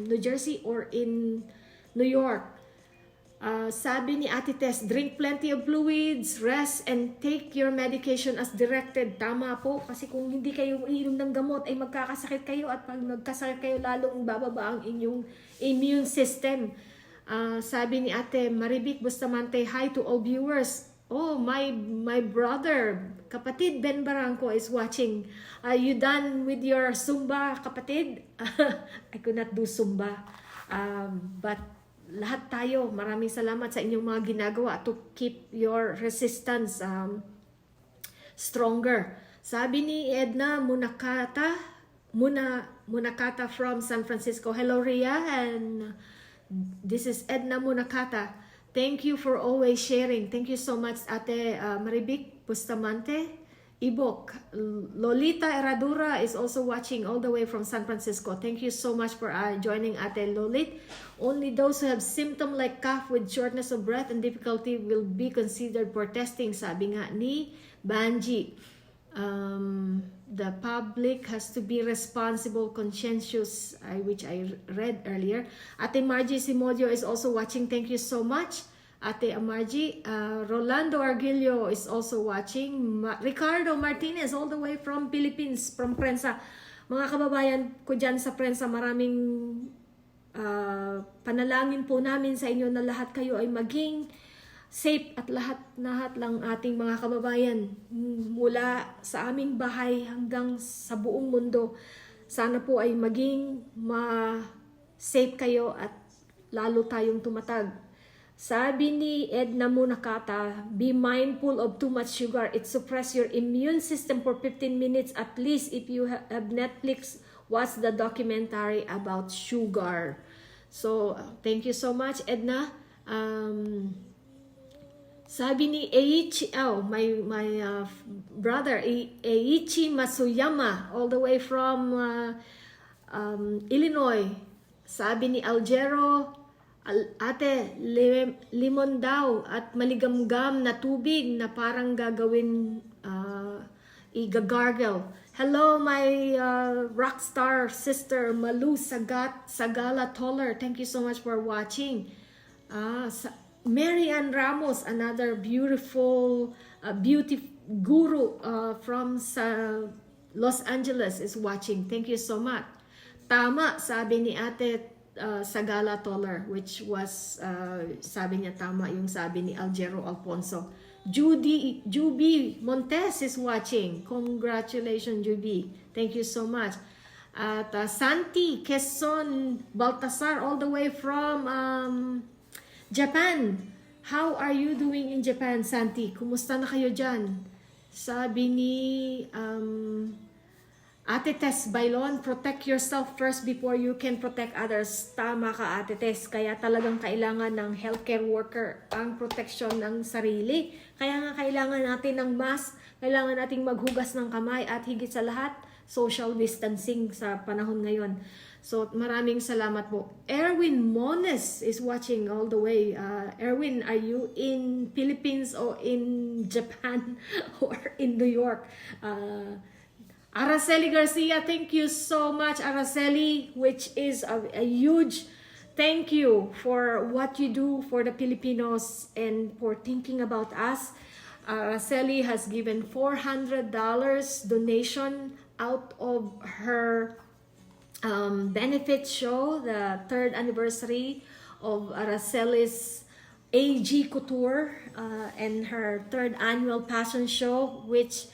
New Jersey or in New York? Sabi ni Ate Tess, drink plenty of fluids, rest, and take your medication as directed. Tama po, kasi kung hindi kayo iinom ng gamot, ay magkakasakit kayo, at pag nagkasakit kayo, lalong bababa ang inyong immune system. Sabi ni Ate Maribik Bustamante, hi to all viewers. Oh, my brother, kapatid Ben Barangco is watching. Are you done with your Zumba, kapatid? I could not do Zumba. But lahat tayo, maraming salamat sa inyong mga ginagawa to keep your resistance stronger. Sabi ni Edna Munakata from San Francisco. Hello, Ria, and this is Edna Munakata. Thank you for always sharing. Thank you so much, Ate Maribik Bustamante Ibok. Lolita Herradura is also watching all the way from San Francisco. Thank you so much for joining, Ate Lolit. Only those who have symptoms like cough with shortness of breath and difficulty will be considered for testing, sabi nga ni Banji. The public has to be responsible, conscientious, which I read earlier. Ate Margie Simodio is also watching. Thank you so much, Ate Margie. Rolando Argilio is also watching. Ricardo Martinez all the way from Philippines, from Prensa. Mga kababayan ko dyan sa Prensa, maraming panalangin po namin sa inyo na lahat kayo ay maging safe, at lahat lang ating mga kababayan mula sa aming bahay hanggang sa buong mundo. Sana po ay maging safe kayo at lalo tayong tumatag. Sabi ni Edna Munakata, be mindful of too much sugar. It suppresses your immune system for 15 minutes at least. If you have Netflix, watch the documentary about sugar. So, thank you so much, Edna. Sabi ni Eiichi, my brother, Eiichi Masuyama, all the way from Illinois. Sabi ni Algero, ate, limon daw at maligamgam na tubig na parang gagawin, igagargle. Hello, my rockstar sister, Malu Sagala Toller. Thank you so much for watching. Mary Ann Ramos, another beautiful beauty guru from Los Angeles is watching. Thank you so much. Tama, sabi ni ate Sagala Toller, which was, sabi niya tama yung sabi ni Algero Alfonso. Juby Montes is watching. Congratulations, Juby. Thank you so much. At Santi Quezon Baltasar, all the way from Japan. How are you doing in Japan, Santi? Kumusta na kayo dyan? Sabi ni Ate Tess Bailon, protect yourself first before you can protect others. Tama ka, Ate Tess. Kaya talagang kailangan ng healthcare worker ang protection ng sarili. Kaya nga kailangan natin ng mask, kailangan nating maghugas ng kamay at higit sa lahat, social distancing sa panahon ngayon. So maraming salamat po. Erwin Mones is watching all the way. Erwin, are you in Philippines or in Japan or in New York? Araceli Garcia, thank you so much, Araceli, which is a huge thank you for what you do for the Filipinos and for thinking about us. Araceli has given $400 donation out of her benefit show, the 3rd anniversary of Araceli's AG Couture and her 3rd annual fashion show, which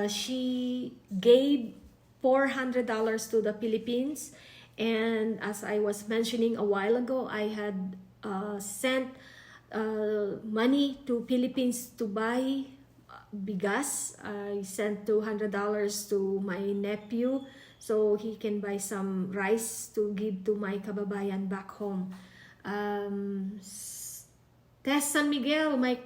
she gave $400 to the Philippines. And as I was mentioning a while ago, I had sent money to Philippines to buy bigas. I sent $200 to my nephew so he can buy some rice to give to my kababayan back home. Tess San Miguel, my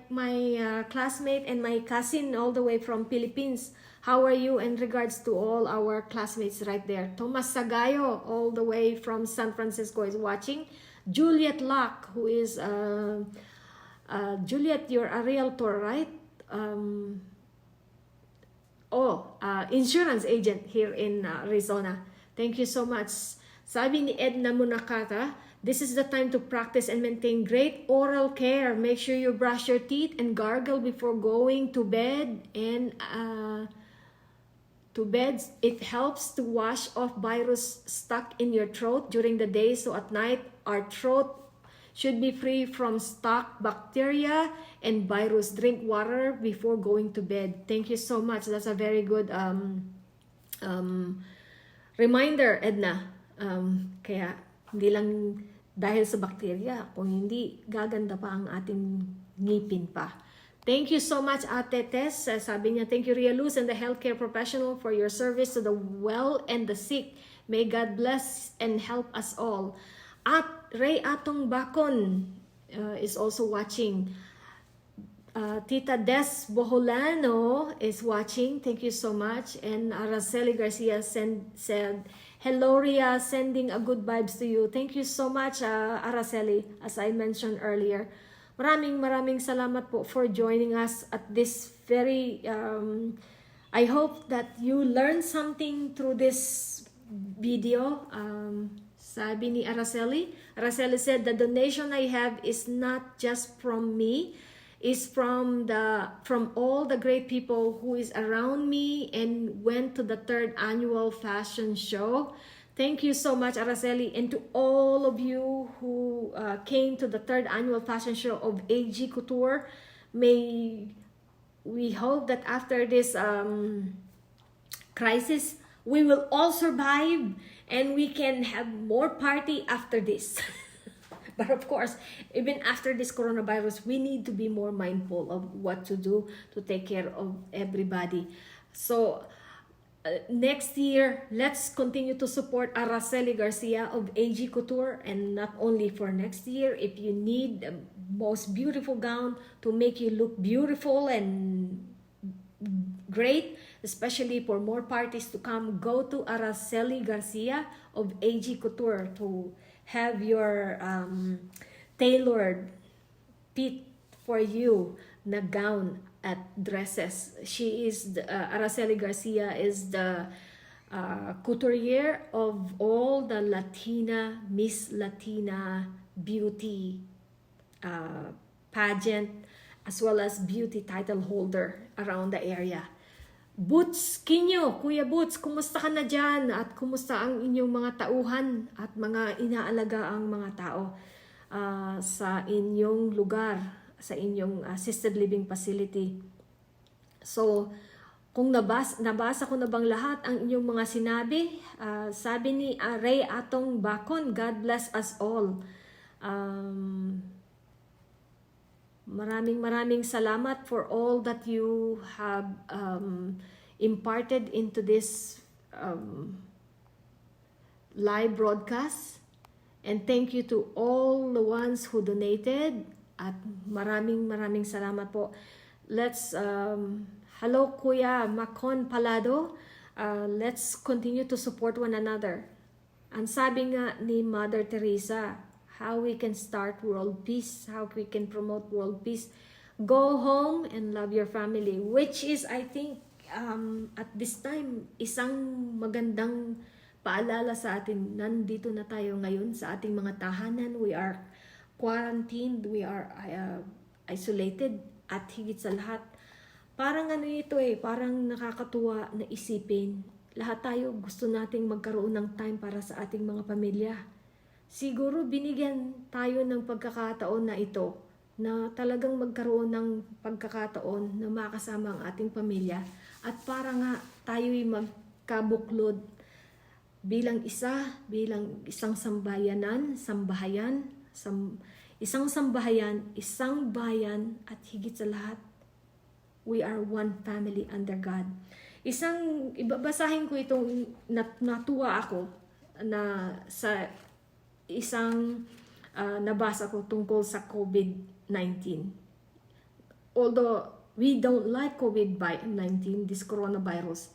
classmate and my cousin all the way from Philippines. How are you in regards to all our classmates right there? Thomas Sagayo, all the way from San Francisco is watching. Juliet Locke, who is, Juliet, you're a realtor, right? Insurance agent here in Arizona. Thank you so much. Sabi ni Edna Munakata, this is the time to practice and maintain great oral care. Make sure you brush your teeth and gargle before going to bed. And it helps to wash off virus stuck in your throat during the day. So at night, our throat should be free from stuck bacteria and virus. Drink water before going to bed. Thank you so much. That's a very good reminder, Edna. Kaya hindi lang dahil sa bakterya, kung hindi, gaganda pa ang ating ngipin pa. Thank you so much, Ate Tess. Sabi niya, thank you, Ria Luz, and the healthcare professional for your service to the well and the sick. May God bless and help us all. At Ray Atong Bacon is also watching. Tita Des Boholano is watching. Thank you so much. And Araceli Garcia said, hello, Ria, sending a good vibes to you. Thank you so much, Araceli, as I mentioned earlier. Maraming salamat po for joining us at this very, I hope that you learned something through this video. Sabi ni Araceli said, the donation I have is not just from me, is from all the great people who is around me and went to the 3rd annual fashion show. Thank you so much, Araceli, and to all of you who came to the 3rd annual fashion show of AG Couture. We hope that after this crisis, we will all survive and we can have more party after this. But of course, even after this coronavirus, we need to be more mindful of what to do to take care of everybody. So next year, let's continue to support Araceli Garcia of AG Couture, and not only for next year. If you need the most beautiful gown to make you look beautiful and great, especially for more parties to come, go to Araceli Garcia of AG Couture to have your tailored fit for you na gown at dresses. She is Araceli Garcia is the couturier of all the Miss Latina beauty pageant, as well as beauty title holder around the area. Boots Kinyo, Kuya Boots, kumusta ka na dyan? At kumusta ang inyong mga tauhan at mga inaalaga ang mga tao sa inyong lugar, sa inyong assisted living facility? So, kung nabasa ko na bang lahat ang inyong mga sinabi, sabi ni Ray Atong Bakon, God bless us all. Maraming salamat for all that you have imparted into this live broadcast, and thank you to all the ones who donated, at maraming salamat po. Let's hello Kuya Macon Palado, let's continue to support one another. Ang sabi nga ni Mother Teresa, how we can start world peace, how we can promote world peace. Go home and love your family, which is, I think, at this time, isang magandang paalala sa atin. Nandito na tayo ngayon sa ating mga tahanan. We are quarantined, we are isolated, at higit sa lahat, parang parang nakakatuwa na isipin. Lahat tayo gusto nating magkaroon ng time para sa ating mga pamilya. Siguro binigyan tayo ng pagkakataon na ito, na talagang magkaroon ng pagkakataon na makasama ang ating pamilya, at para nga tayo'y magkabuklod bilang isang isang bayan, at higit sa lahat, we are one family under God. Ibabasahin ko itong natuwa ako na sa isang nabasa ko tungkol sa COVID-19. Although we don't like COVID-19, this coronavirus.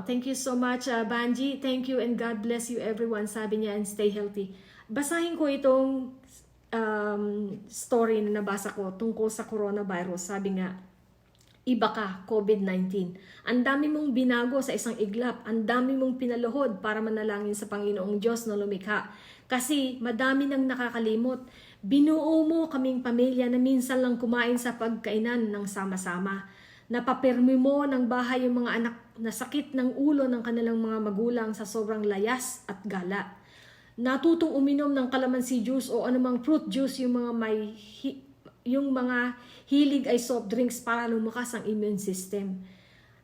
Thank you so much, Banji. Thank you and God bless you everyone. Sabi niya, and stay healthy. Basahin ko itong story na nabasa ko tungkol sa coronavirus. Sabi nga, iba ka, COVID-19. Ang dami mong binago sa isang iglap. Ang dami mong pinaluhod para manalangin sa Panginoong Diyos na lumikha. Kasi madami nang nakakalimot. Binuo mo kaming pamilya na minsan lang kumain sa pagkainan ng sama-sama. Napapirmi mo ng bahay yung mga anak na sakit ng ulo ng kanilang mga magulang sa sobrang layas at gala. Natutong uminom ng kalamansi juice o anumang fruit juice yung mga hilig ay soft drinks para lumakas ang immune system.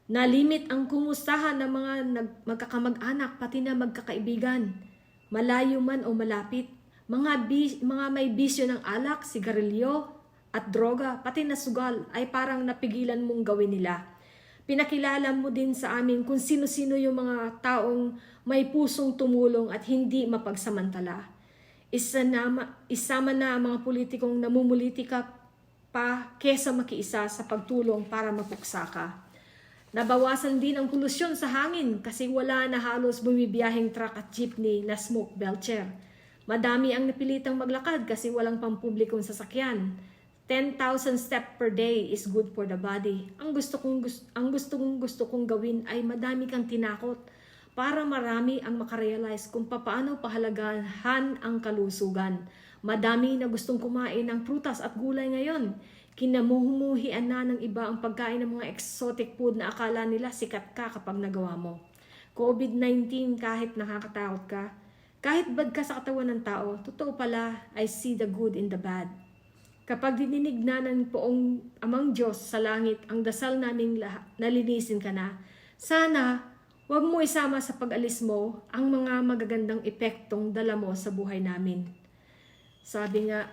Nalimit ang kumustahan ng mga magkakamag-anak pati na magkakaibigan. Malayo man o malapit, mga may bisyo ng alak, sigarilyo at droga, pati na sugal ay parang napigilan mong gawin nila. Pinakilala mo din sa amin kung sino-sino yung mga taong may pusong tumulong at hindi mapagsamantala. Isama na ang mga politikong namumulitika pa kesa makiisa sa pagtulong para mapuksa ka. Nabawasan din ang polusyon sa hangin kasi wala na halos bumibiyaheng truck at jeepney na smoke belcher. Madami ang napilitang maglakad kasi walang pampublikong sasakyan. 10,000 steps per day is good for the body. Ang gusto kong gawin ay madami kang tinakot para marami ang makarealize kung paano pahalagahan ang kalusugan. Madami na gustong kumain ng prutas at gulay ngayon. Kinamuhumuhian na ng iba ang pagkain ng mga exotic food na akala nila sikat ka kapag nagawa mo. COVID-19, kahit nakakatakot ka, kahit bad ka sa katawan ng tao, totoo pala, I see the good in the bad. Kapag dininig na ng poong amang Diyos sa langit ang dasal naming nalinisin ka na, sana Huwag mo isama sa pag-alis mo ang mga magagandang epektong dala mo sa buhay namin. Sabi nga,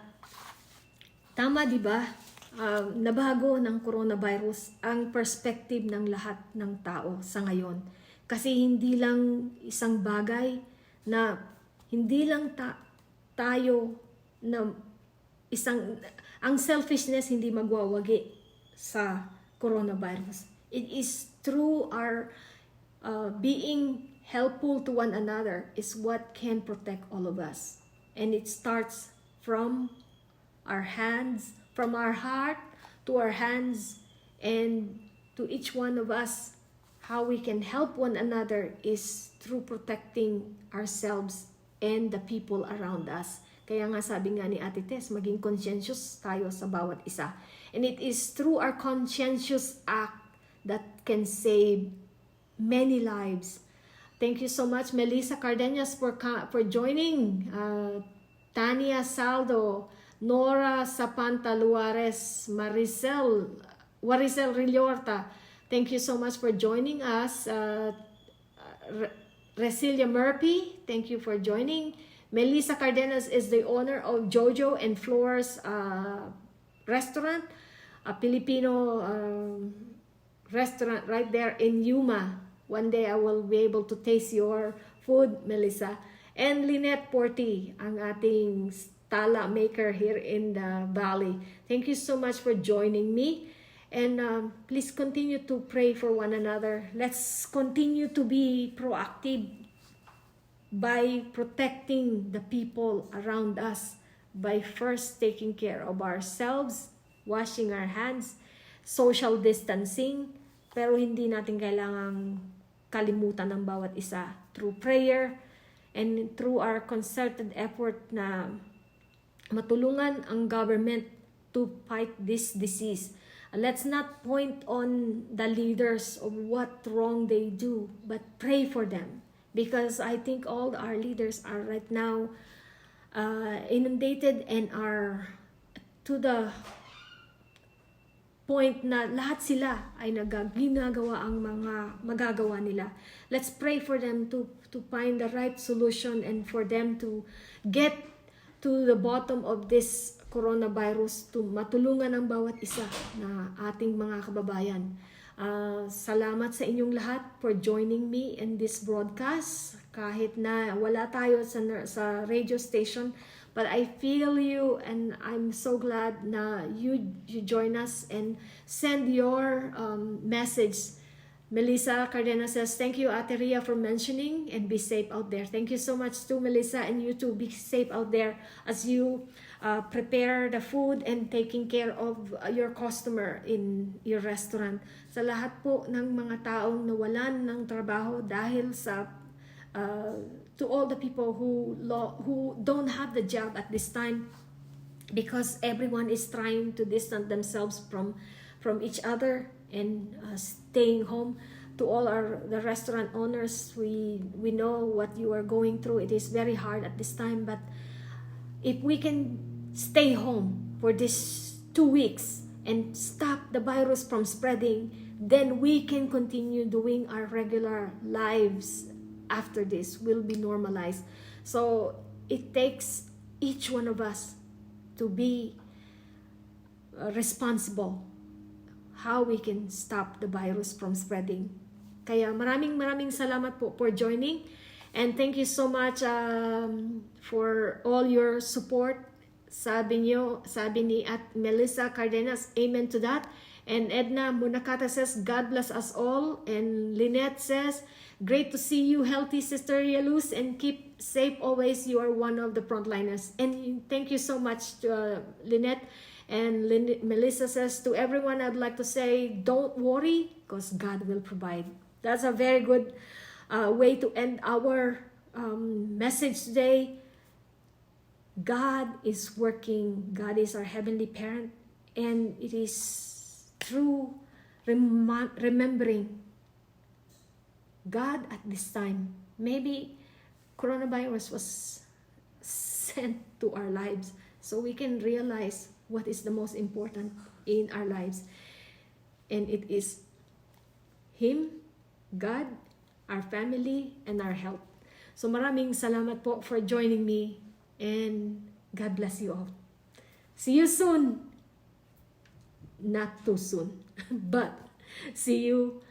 tama di ba? Nabago ng coronavirus ang perspective ng lahat ng tao sa ngayon. Kasi hindi lang isang bagay na hindi lang tayo na ang selfishness hindi magwawagi sa coronavirus. It is through our being helpful to one another is what can protect all of us. And it starts from our hands, from our heart to our hands, and to each one of us. How we can help one another is through protecting ourselves and the people around us. Kaya nga sabi nga ni Ate Tess, maging conscientious tayo sa bawat isa. And it is through our conscientious act that can save many lives. Thank you so much, Melissa Cardenas, for joining. Tania Saldo, Nora Sapanta Luares, Waricel Rilorta, thank you so much for joining us. Resilia Murphy, thank you for joining. Melissa Cardenas is the owner of Jojo and Floors restaurant, a Filipino restaurant right there in Yuma. One day I will be able to taste your food, Melissa. And Lynette Porty, ang ating tala maker here in the valley. Thank you so much for joining me. And please continue to pray for one another. Let's continue to be proactive by protecting the people around us, by first taking care of ourselves, washing our hands, social distancing, pero hindi natin kailangang kalimutan ng bawat isa through prayer and through our concerted effort na matulungan ang government to fight this disease. Let's not point on the leaders of what wrong they do, but pray for them. Because I think all our leaders are right now inundated and are to the point na lahat sila ay ginagawa ang mga magagawa nila. Let's pray for them to find the right solution and for them to get to the bottom of this coronavirus, to matulungan ang bawat isa na ating mga kababayan. Salamat sa inyong lahat for joining me in this broadcast. Kahit na wala tayo sa radio station, but I feel you and I'm so glad na you join us and send your message. Melissa Cardenas says, thank you, Ate Ria, for mentioning, and be safe out there. Thank you so much to Melissa, and you too, be safe out there as you prepare the food and taking care of your customer in your restaurant. Sa lahat po ng mga taong nawalan ng trabaho dahil sa to all the people who don't have the job at this time, because everyone is trying to distance themselves from each other and staying home. To all the restaurant owners, we know what you are going through. It is very hard at this time, but if we can stay home for this 2 weeks and stop the virus from spreading, then we can continue doing our regular lives. After this will be normalized. So it takes each one of us to be responsible how we can stop the virus from spreading. Kaya maraming salamat po for joining, and thank you so much for all your support. Sabi ni at Melissa Cardenas, amen to that. And Edna Munakata says, God bless us all. And Lynette says, great to see you, healthy Sister Yeluz, and keep safe always. You are one of the frontliners. And thank you so much to Lynette. And Melissa says, to everyone, I'd like to say, don't worry, because God will provide. That's a very good way to end our message today. God is working. God is our heavenly parent. And it is through remembering God at this time. Maybe coronavirus was sent to our lives so we can realize what is the most important in our lives. And it is Him, God, our family, and our health. So maraming salamat po for joining me, and God bless you all. See you soon. Not too soon, but see you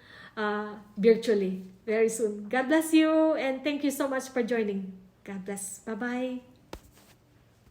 virtually very soon. God bless you, and thank you so much for joining. God bless. Bye-bye.